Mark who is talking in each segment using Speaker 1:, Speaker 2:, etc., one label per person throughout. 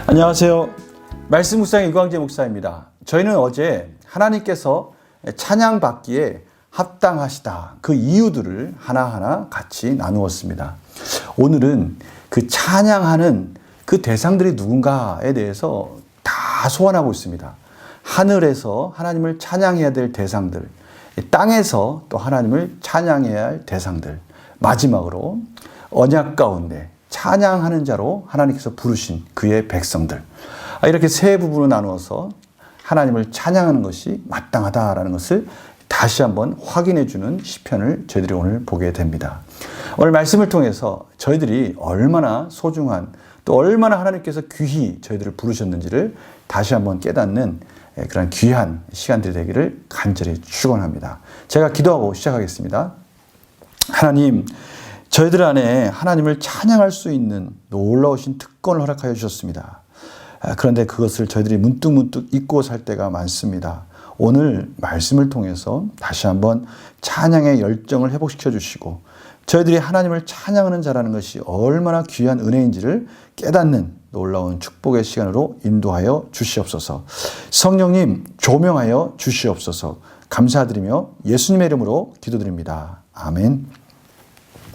Speaker 1: 안녕하세요. 말씀 묵상 이광재 목사입니다. 저희는 어제 하나님께서 찬양받기에 합당하시다 그 이유들을 하나하나 같이 나누었습니다. 오늘은 그 찬양하는 그 대상들이 누군가에 대해서 다 소환하고 있습니다. 하늘에서 하나님을 찬양해야 될 대상들, 땅에서 또 하나님을 찬양해야 할 대상들, 마지막으로 언약 가운데 찬양하는 자로 하나님께서 부르신 그의 백성들, 이렇게 세 부분으로 나누어서 하나님을 찬양하는 것이 마땅하다라는 것을 다시 한번 확인해 주는 시편을 저희들이 오늘 보게 됩니다. 오늘 말씀을 통해서 저희들이 얼마나 소중한, 또 얼마나 하나님께서 귀히 저희들을 부르셨는지를 다시 한번 깨닫는 그런 귀한 시간들이 되기를 간절히 축원합니다. 제가 기도하고 시작하겠습니다. 하나님, 저희들 안에 하나님을 찬양할 수 있는 놀라우신 특권을 허락하여 주셨습니다. 그런데 그것을 저희들이 문득문득 잊고 살 때가 많습니다. 오늘 말씀을 통해서 다시 한번 찬양의 열정을 회복시켜 주시고 저희들이 하나님을 찬양하는 자라는 것이 얼마나 귀한 은혜인지를 깨닫는 놀라운 축복의 시간으로 인도하여 주시옵소서. 성령님 조명하여 주시옵소서. 감사드리며 예수님의 이름으로 기도드립니다. 아멘.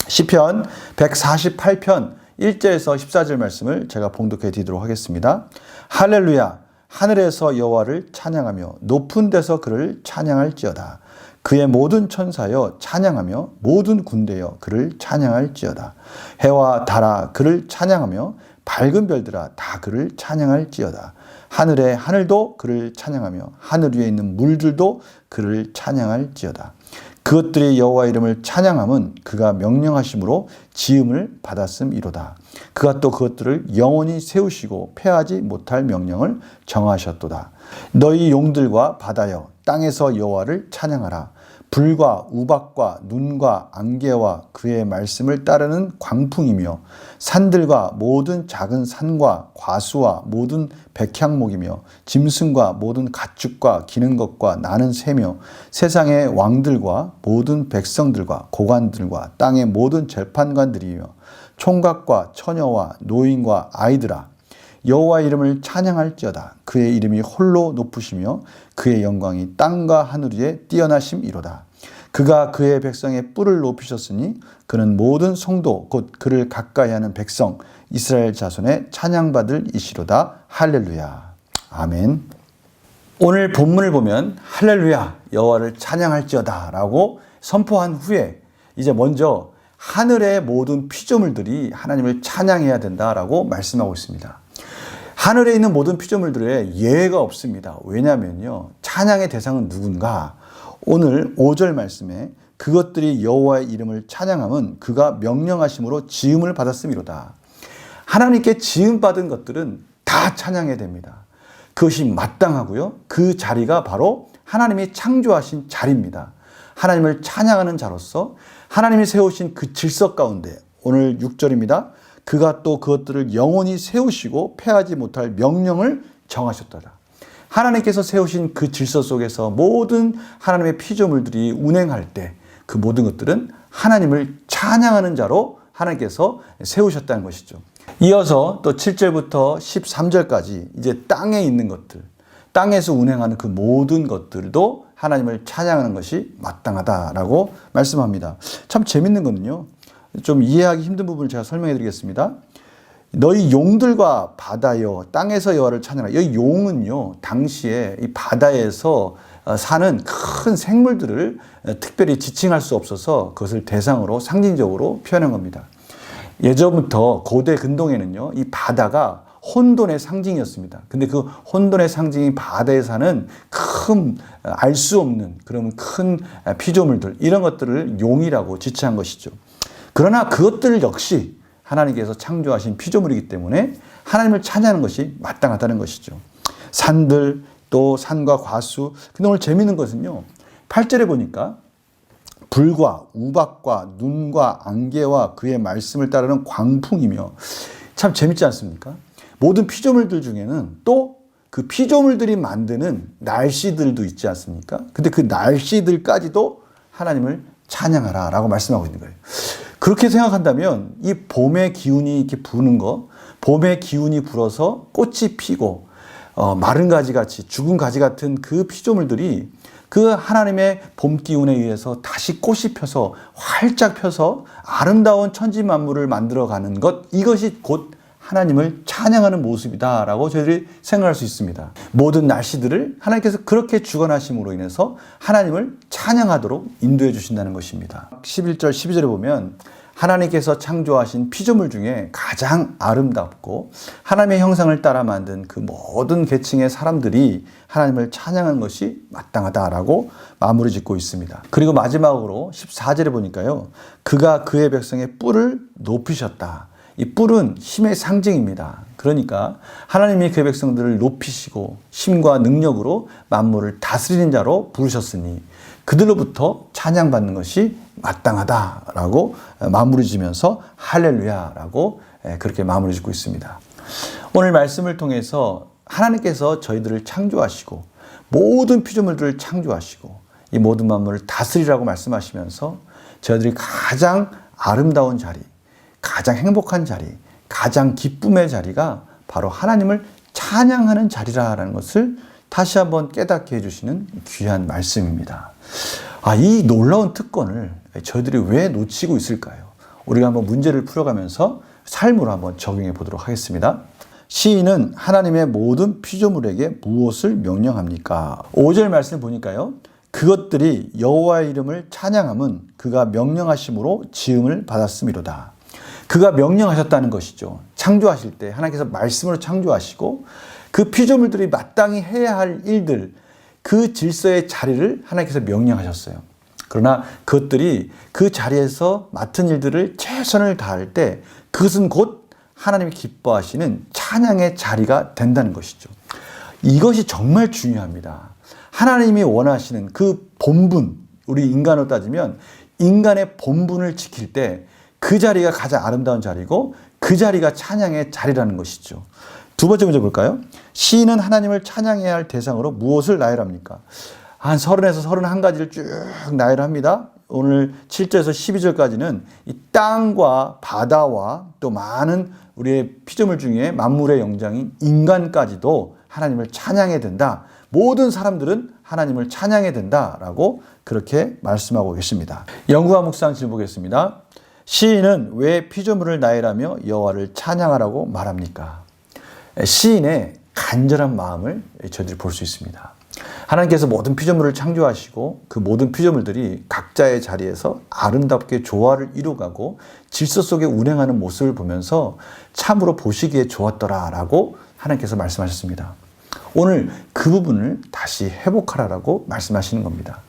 Speaker 1: 시편 148편 1절에서 14절 말씀을 제가 봉독해 드리도록 하겠습니다. 할렐루야, 하늘에서 여호와를 찬양하며 높은 데서 그를 찬양할지어다. 그의 모든 천사여 찬양하며 모든 군대여 그를 찬양할지어다. 해와 달아 그를 찬양하며 밝은 별들아 다 그를 찬양할지어다. 하늘의 하늘도 그를 찬양하며 하늘 위에 있는 물들도 그를 찬양할지어다. 그것들이 여호와 이름을 찬양함은 그가 명령하심으로 지음을 받았음이로다. 그가 또 그것들을 영원히 세우시고 패하지 못할 명령을 정하셨도다. 너희 용들과 바다여 땅에서 여호와를 찬양하라. 불과 우박과 눈과 안개와 그의 말씀을 따르는 광풍이며 산들과 모든 작은 산과 과수와 모든 백향목이며 짐승과 모든 가축과 기는 것과 나는 새며 세상의 왕들과 모든 백성들과 고관들과 땅의 모든 재판관들이며 총각과 처녀와 노인과 아이들아 여호와 이름을 찬양할지어다. 그의 이름이 홀로 높으시며 그의 영광이 땅과 하늘 위에 뛰어나심이로다. 그가 그의 백성의 뿔을 높이셨으니 그는 모든 성도 곧 그를 가까이하는 백성 이스라엘 자손의 찬양받을 이시로다. 할렐루야. 아멘. 오늘 본문을 보면 할렐루야 여호와를 찬양할지어다 라고 선포한 후에 이제 먼저 하늘의 모든 피조물들이 하나님을 찬양해야 된다라고 말씀하고 있습니다. 하늘에 있는 모든 피조물들에 예외가 없습니다. 왜냐하면요, 찬양의 대상은 누군가? 오늘 5절 말씀에 그것들이 여호와의 이름을 찬양함은 그가 명령하심으로 지음을 받았음이로다. 하나님께 지음받은 것들은 다 찬양해야 됩니다. 그것이 마땅하고요. 그 자리가 바로 하나님이 창조하신 자리입니다. 하나님을 찬양하는 자로서 하나님이 세우신 그 질서 가운데 오늘 6절입니다. 그가 또 그것들을 영원히 세우시고 패하지 못할 명령을 정하셨더라. 하나님께서 세우신 그 질서 속에서 모든 하나님의 피조물들이 운행할 때 그 모든 것들은 하나님을 찬양하는 자로 하나님께서 세우셨다는 것이죠. 이어서 또 7절부터 13절까지 이제 땅에 있는 것들, 땅에서 운행하는 그 모든 것들도 하나님을 찬양하는 것이 마땅하다라고 말씀합니다. 참 재밌는 거는요, 좀 이해하기 힘든 부분을 제가 설명해 드리겠습니다. 너희 용들과 바다여 땅에서 여호와를 찬양하라. 이 용은요, 당시에 이 바다에서 사는 큰 생물들을 특별히 지칭할 수 없어서 그것을 대상으로 상징적으로 표현한 겁니다. 예전부터 고대 근동에는요, 이 바다가 혼돈의 상징이었습니다. 근데 그 혼돈의 상징이 바다에 사는 큰 알 수 없는 그런 큰 피조물들, 이런 것들을 용이라고 지칭한 것이죠. 그러나 그것들 역시 하나님께서 창조하신 피조물이기 때문에 하나님을 찬양하는 것이 마땅하다는 것이죠. 산들, 또 산과 과수. 근데 오늘 재미있는 것은요, 8절에 보니까 불과 우박과 눈과 안개와 그의 말씀을 따르는 광풍이며, 참 재밌지 않습니까? 모든 피조물들 중에는 또 그 피조물들이 만드는 날씨들도 있지 않습니까? 근데 그 날씨들까지도 하나님을 찬양하라 라고 말씀하고 있는 거예요. 그렇게 생각한다면 이 봄의 기운이 이렇게 부는 거, 봄의 기운이 불어서 꽃이 피고 마른 가지 같이 죽은 가지 같은 그 피조물들이 그 하나님의 봄 기운에 의해서 다시 꽃이 펴서 활짝 펴서 아름다운 천지 만물을 만들어가는 것, 이것이 곧 하나님을 찬양하는 모습이다라고 저희들이 생각할 수 있습니다. 모든 날씨들을 하나님께서 그렇게 주관하심으로 인해서 하나님을 찬양하도록 인도해 주신다는 것입니다. 11절, 12절에 보면 하나님께서 창조하신 피조물 중에 가장 아름답고 하나님의 형상을 따라 만든 그 모든 계층의 사람들이 하나님을 찬양하는 것이 마땅하다라고 마무리 짓고 있습니다. 그리고 마지막으로 14절에 보니까요. 그가 그의 백성의 뿔을 높이셨다. 이 뿔은 힘의 상징입니다. 그러니까 하나님이 그의 백성들을 높이시고 힘과 능력으로 만물을 다스리는 자로 부르셨으니 그들로부터 찬양받는 것이 마땅하다라고 마무리 지면서 할렐루야라고 그렇게 마무리 짓고 있습니다. 오늘 말씀을 통해서 하나님께서 저희들을 창조하시고 모든 피조물들을 창조하시고 이 모든 만물을 다스리라고 말씀하시면서 저희들이 가장 아름다운 자리, 가장 행복한 자리, 가장 기쁨의 자리가 바로 하나님을 찬양하는 자리라는 것을 다시 한번 깨닫게 해주시는 귀한 말씀입니다. 이 놀라운 특권을 저희들이 왜 놓치고 있을까요? 우리가 한번 문제를 풀어가면서 삶으로 한번 적용해 보도록 하겠습니다. 시인은 하나님의 모든 피조물에게 무엇을 명령합니까? 5절 말씀을 보니까요. 그것들이 여호와의 이름을 찬양함은 그가 명령하심으로 지음을 받았음이로다. 그가 명령하셨다는 것이죠. 창조하실 때 하나님께서 말씀으로 창조하시고 그 피조물들이 마땅히 해야 할 일들, 그 질서의 자리를 하나님께서 명령하셨어요. 그러나 그것들이 그 자리에서 맡은 일들을 최선을 다할 때 그것은 곧 하나님이 기뻐하시는 찬양의 자리가 된다는 것이죠. 이것이 정말 중요합니다. 하나님이 원하시는 그 본분, 우리 인간으로 따지면 인간의 본분을 지킬 때 그 자리가 가장 아름다운 자리고 그 자리가 찬양의 자리라는 것이죠. 두 번째 문제 볼까요? 시인은 하나님을 찬양해야 할 대상으로 무엇을 나열합니까? 한 30에서 31가지를 쭉 나열합니다. 오늘 7절에서 12절까지는 이 땅과 바다와 또 많은 우리의 피조물 중에 만물의 영장인 인간까지도 하나님을 찬양해야 된다. 모든 사람들은 하나님을 찬양해야 된다라고 그렇게 말씀하고 계십니다. 연구와 묵상실 보겠습니다. 시인은 왜 피조물을 나열하며 여호와를 찬양하라고 말합니까? 시인의 간절한 마음을 저희들이 볼 수 있습니다. 하나님께서 모든 피조물을 창조하시고 그 모든 피조물들이 각자의 자리에서 아름답게 조화를 이루어가고 질서 속에 운행하는 모습을 보면서 참으로 보시기에 좋았더라라고 하나님께서 말씀하셨습니다. 오늘 그 부분을 다시 회복하라라고 말씀하시는 겁니다.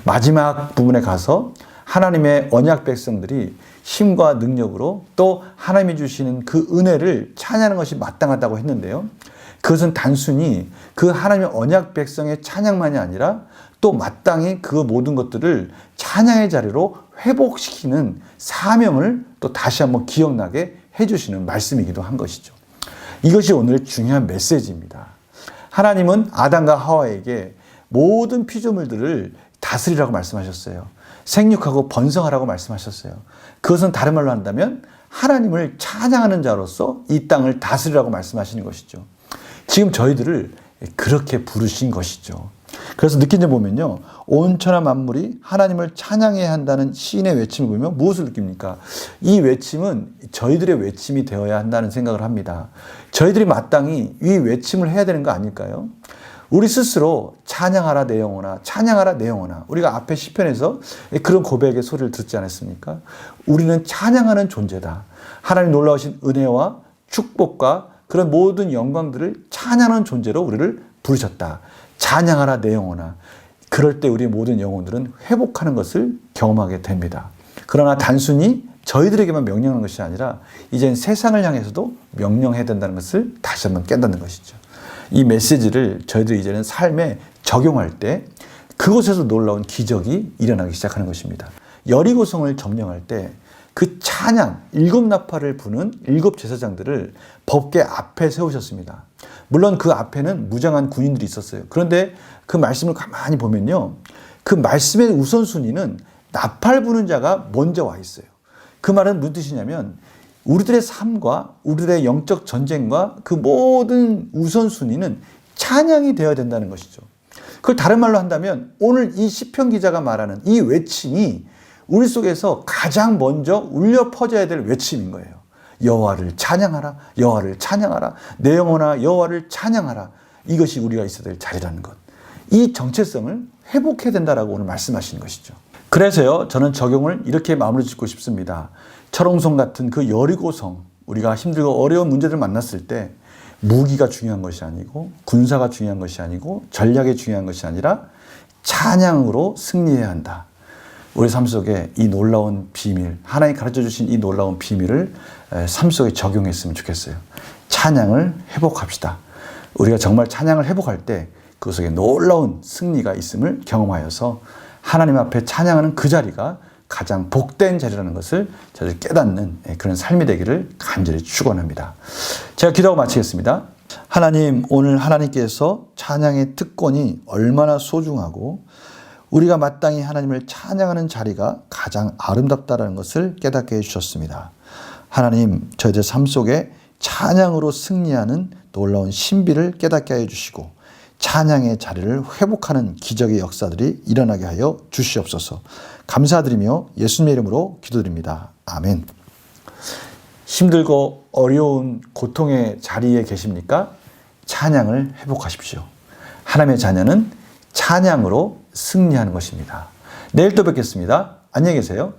Speaker 1: 마지막 부분에 가서 하나님의 언약 백성들이 힘과 능력으로 또 하나님이 주시는 그 은혜를 찬양하는 것이 마땅하다고 했는데요. 그것은 단순히 그 하나님의 언약 백성의 찬양만이 아니라 또 마땅히 그 모든 것들을 찬양의 자리로 회복시키는 사명을 또 다시 한번 기억나게 해주시는 말씀이기도 한 것이죠. 이것이 오늘의 중요한 메시지입니다. 하나님은 아담과 하와에게 모든 피조물들을 다스리라고 말씀하셨어요. 생육하고 번성하라고 말씀하셨어요. 그것은 다른 말로 한다면 하나님을 찬양하는 자로서 이 땅을 다스리라고 말씀하시는 것이죠. 지금 저희들을 그렇게 부르신 것이죠. 그래서 느낀 점 보면요. 온천한 만물이 하나님을 찬양해야 한다는 시인의 외침을 보면 무엇을 느낍니까? 이 외침은 저희들의 외침이 되어야 한다는 생각을 합니다. 저희들이 마땅히 이 외침을 해야 되는 거 아닐까요? 우리 스스로 찬양하라 내 영혼아, 찬양하라 내 영혼아. 우리가 앞에 시편에서 그런 고백의 소리를 듣지 않았습니까? 우리는 찬양하는 존재다. 하나님 놀라우신 은혜와 축복과 그런 모든 영광들을 찬양하는 존재로 우리를 부르셨다. 찬양하라 내 영혼아. 그럴 때 우리의 모든 영혼들은 회복하는 것을 경험하게 됩니다. 그러나 단순히 저희들에게만 명령하는 것이 아니라 이젠 세상을 향해서도 명령해야 된다는 것을 다시 한번 깨닫는 것이죠. 이 메시지를 저희들이 이제는 삶에 적용할 때 그곳에서 놀라운 기적이 일어나기 시작하는 것입니다. 여리고성을 점령할 때 그 찬양, 7나팔을 부는 7제사장들을 법궤 앞에 세우셨습니다. 물론 그 앞에는 무장한 군인들이 있었어요. 그런데 그 말씀을 가만히 보면요. 그 말씀의 우선순위는 나팔 부는 자가 먼저 와 있어요. 그 말은 무슨 뜻이냐면 우리들의 삶과 우리들의 영적 전쟁과 그 모든 우선순위는 찬양이 되어야 된다는 것이죠. 그걸 다른 말로 한다면 오늘 이 시편 기자가 말하는 이 외침이 우리 속에서 가장 먼저 울려 퍼져야 될 외침인 거예요. 여호와를 찬양하라, 여호와를 찬양하라, 내 영혼아 여호와를 찬양하라. 이것이 우리가 있어야 될 자리라는 것. 이 정체성을 회복해야 된다라고 오늘 말씀하시는 것이죠. 그래서요, 저는 적용을 이렇게 마무리 짓고 싶습니다. 철옹성 같은 그 여리고성, 우리가 힘들고 어려운 문제를 만났을 때 무기가 중요한 것이 아니고 군사가 중요한 것이 아니고 전략이 중요한 것이 아니라 찬양으로 승리해야 한다. 우리 삶 속에 이 놀라운 비밀, 하나님 가르쳐 주신 이 놀라운 비밀을 삶 속에 적용했으면 좋겠어요. 찬양을 회복합시다. 우리가 정말 찬양을 회복할 때 그 속에 놀라운 승리가 있음을 경험하여서 하나님 앞에 찬양하는 그 자리가 가장 복된 자리라는 것을 저를 깨닫는 그런 삶이 되기를 간절히 축원합니다. 제가 기도하고 마치겠습니다. 하나님, 오늘 하나님께서 찬양의 특권이 얼마나 소중하고 우리가 마땅히 하나님을 찬양하는 자리가 가장 아름답다는 것을 깨닫게 해주셨습니다. 하나님, 저희들 삶 속에 찬양으로 승리하는 놀라운 신비를 깨닫게 해주시고 찬양의 자리를 회복하는 기적의 역사들이 일어나게 하여 주시옵소서. 감사드리며 예수님의 이름으로 기도드립니다. 아멘. 힘들고 어려운 고통의 자리에 계십니까? 찬양을 회복하십시오. 하나님의 자녀는 찬양으로 승리하는 것입니다. 내일 또 뵙겠습니다. 안녕히 계세요.